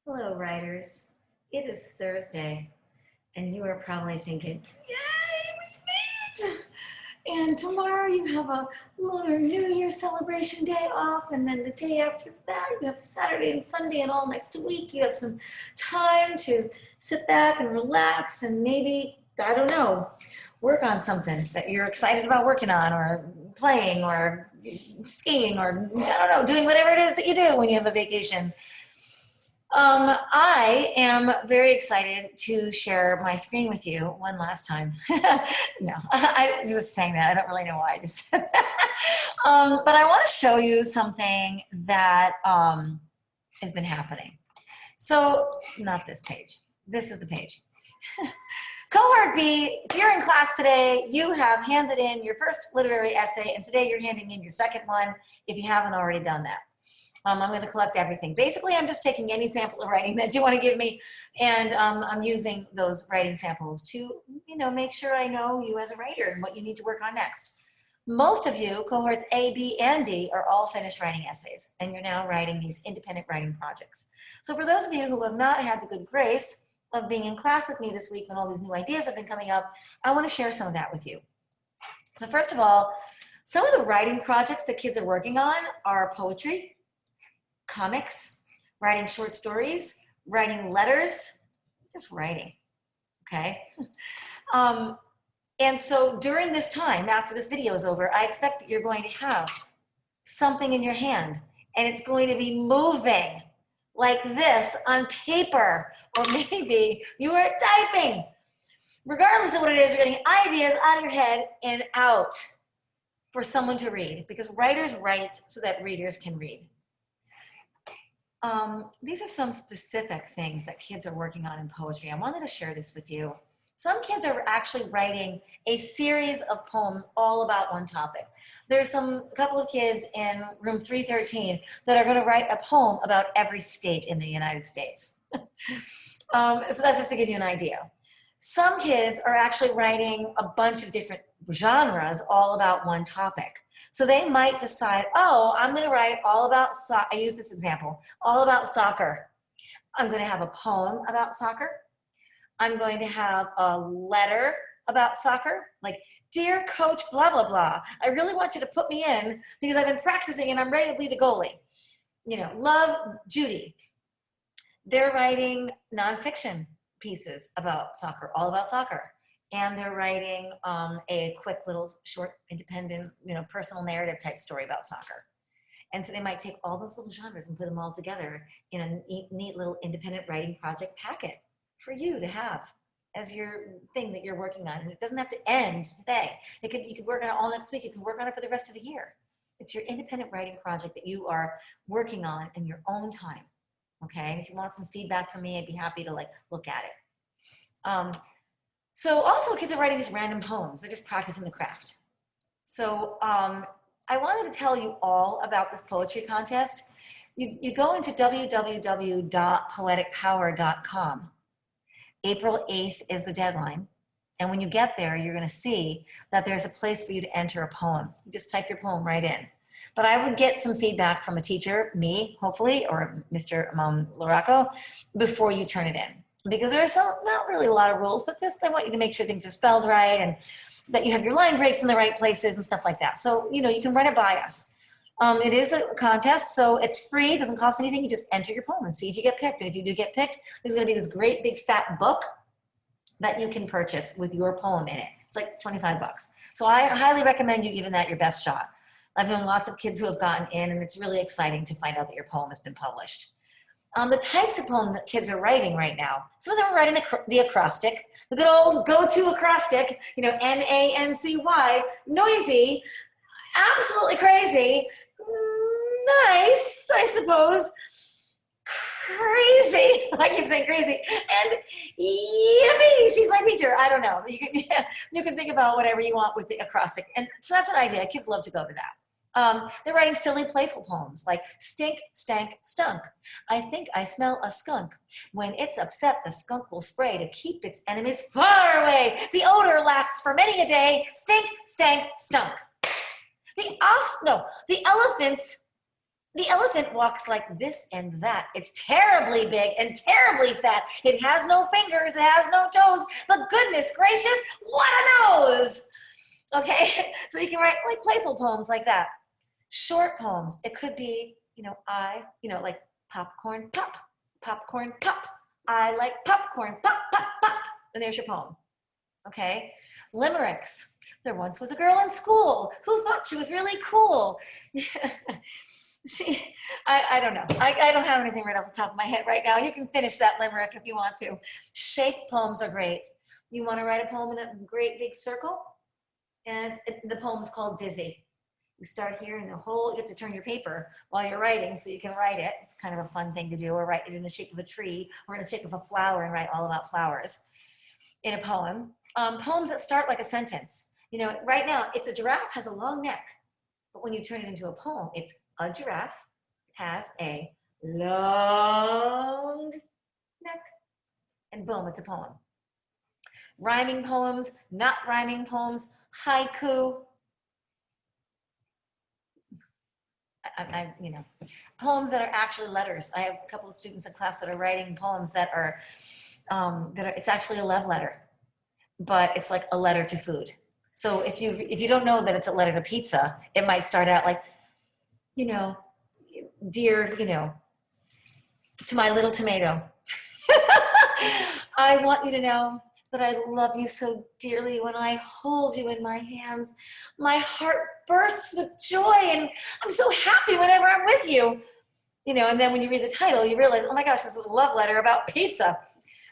Hello, writers. It is Thursday, and you are probably thinking, Yay, we made it! And tomorrow you have a Lunar New Year celebration day off, and then the day after that you have Saturday and Sunday, and all next week you have some time to sit back and relax and maybe, I don't know, work on something that you're excited about working on, or playing, or skiing, or I don't know, doing whatever it is that you do when you have a vacation. I am very excited to share my screen with you one last time. No, I just saying that. I don't really know why I just said that. But I want to show you something that has been happening. So, not this page. This is the page. Cohort B, if you're in class today, you have handed in your first literary essay, and today you're handing in your second one if you haven't already done that. I'm going to collect everything. Basically, I'm just taking any sample of writing that you want to give me, and I'm using those writing samples to, make sure I know you as a writer and what you need to work on next. Most of you, cohorts A, B, and D, are all finished writing essays, and you're now writing these independent writing projects. So for those of you who have not had the good grace of being in class with me this week when all these new ideas have been coming up, I want to share some of that with you. So first of all, some of the writing projects that kids are working on are poetry, comics, writing short stories, writing letters, just writing, okay? And so during this time, after this video is over, I expect that you're going to have something in your hand, and it's going to be moving like this on paper, or maybe you are typing. Regardless of what it is, you're getting ideas out of your head and out for someone to read, because writers write so that readers can read. These are some specific things that kids are working on in poetry. I wanted to share this with you. Some kids are actually writing a series of poems all about one topic. There's a couple of kids in room 313 that are going to write a poem about every state in the United States. So that's just to give you an idea. Some kids are actually writing a bunch of different genres all about one topic. So they might decide, oh, I'm going to write all about, I use this example, all about soccer. I'm going to have a poem about soccer. I'm going to have a letter about soccer, like, dear coach, blah, blah, blah. I really want you to put me in because I've been practicing and I'm ready to be the goalie. Love, Judy. They're writing nonfiction pieces about soccer, all about soccer. And they're writing a quick little short, independent, personal narrative type story about soccer. And so they might take all those little genres and put them all together in a neat little independent writing project packet for you to have as your thing that you're working on. And it doesn't have to end today. You could work on it all next week. You can work on it for the rest of the year. It's your independent writing project that you are working on in your own time. Okay, and if you want some feedback from me, I'd be happy to look at it. So also kids are writing just random poems. They're just practicing the craft. So I wanted to tell you all about this poetry contest. You go into www.poeticpower.com. April 8th is the deadline. And when you get there, you're going to see that there's a place for you to enter a poem. You just type your poem right in. But I would get some feedback from a teacher, me, hopefully, or Mr. Laraco, before you turn it in. Because there's not really a lot of rules, but they want you to make sure things are spelled right and that you have your line breaks in the right places and stuff like that. So, you can run it by us. It is a contest, so it's free. It doesn't cost anything. You just enter your poem and see if you get picked. And if you do get picked, there's going to be this great big fat book that you can purchase with your poem in it. It's like 25 bucks. So I highly recommend you giving that your best shot. I've known lots of kids who have gotten in, and it's really exciting to find out that your poem has been published. The types of poem that kids are writing right now, some of them are writing the acrostic, the good old go-to acrostic, N-A-N-C-Y, noisy, absolutely crazy, nice, I suppose, crazy, I keep saying crazy, and yippee, she's my teacher. I don't know. You can think about whatever you want with the acrostic. And so that's an idea. Kids love to go to that. They're writing silly, playful poems like stink, stank, stunk. I think I smell a skunk. When it's upset, the skunk will spray to keep its enemies far away. The odor lasts for many a day. Stink, stank, stunk. The elephants The elephant walks like this and that. It's terribly big and terribly fat. It has no fingers, it has no toes, but goodness gracious, what a nose! Okay, so you can write like playful poems like that. Short poems, it could be, like popcorn pop, popcorn pop. I like popcorn pop, pop, pop. And there's your poem. Okay, limericks. There once was a girl in school who thought she was really cool. I don't know. I don't have anything right off the top of my head right now. You can finish that limerick if you want to. Shape poems are great. You want to write a poem in a great big circle? And the poem's called Dizzy. You start here in the hole, you have to turn your paper while you're writing so you can write it. It's kind of a fun thing to do, or write it in the shape of a tree or in the shape of a flower and write all about flowers in a poem. Poems that start like a sentence. Right now, it's a giraffe has a long neck, but when you turn it into a poem, it's a giraffe has a long neck, and boom, it's a poem. Rhyming poems, not rhyming poems, haiku. Poems that are actually letters. I have a couple of students in class that are writing poems that are it's actually a love letter, but it's like a letter to food. So if you don't know that it's a letter to pizza, it might start out like, dear, to my little tomato, I want you to know that I love you so dearly. When I hold you in my hands, my heart bursts with joy, and I'm so happy whenever I'm with you. And then when you read the title, you realize, oh my gosh, this is a love letter about pizza.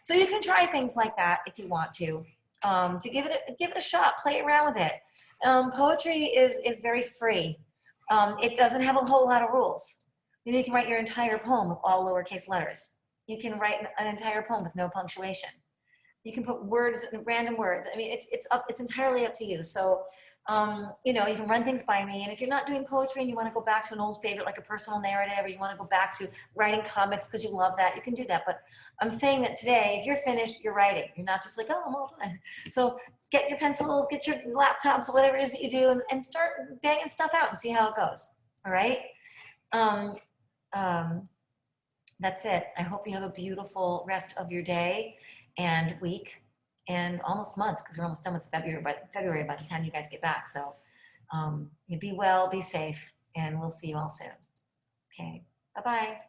So you can try things like that if you want to give it a shot, play around with it. Poetry is very free. It doesn't have a whole lot of rules. You can write your entire poem with all lowercase letters. You can write an entire poem with no punctuation. You can put words, random words. I mean, it's entirely up to you. So, you can run things by me. And if you're not doing poetry and you want to go back to an old favorite, like a personal narrative, or you want to go back to writing comics because you love that, you can do that. But I'm saying that today, if you're finished, you're writing. You're not just like, oh, I'm all done. So get your pencils, get your laptops, whatever it is that you do, and start banging stuff out and see how it goes. All right? That's it. I hope you have a beautiful rest of your day and week and almost month, because we're almost done with February by the time you guys get back. So you be well, be safe, and we'll see you all soon. Okay, bye-bye.